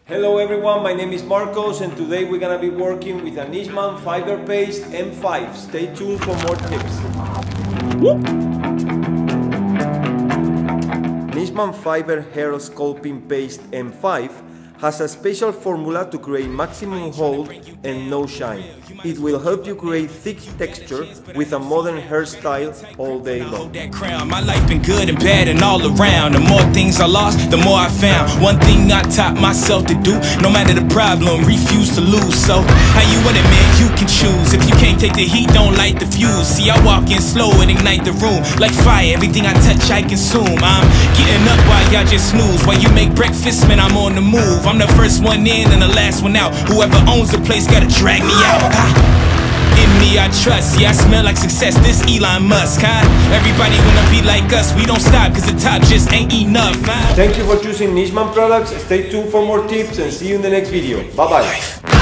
Hello everyone, my name is Marcos and today we're gonna be working with a Nishman Fiber Paste M5. Stay tuned for more tips. Nishman Fiber Hair Sculpting Paste M5 has a special formula to create maximum hold and no shine. It will help you create thick texture with a modern hairstyle all day long. My life been good and bad and all around. The more things I lost, the more I found. One thing I taught myself to do, no matter the problem, refuse to lose. So how you want it, man? You can choose. If you can't take the heat, don't light the fuse. See, I walk in slow and ignite the room. Like fire, everything I touch I consume. I'm getting up while y'all just snooze. While you make breakfast, man, I'm on the move. I'm the first one in and the last one out. Whoever owns the place gotta drag me out. In me I trust, yeah, I smell like success, this Elon Musk, huh? Everybody wanna be like us, we don't stop cause the top just ain't enough, huh? Thank you for choosing Nishman products. Stay tuned for more tips and see you in the next video. Bye bye.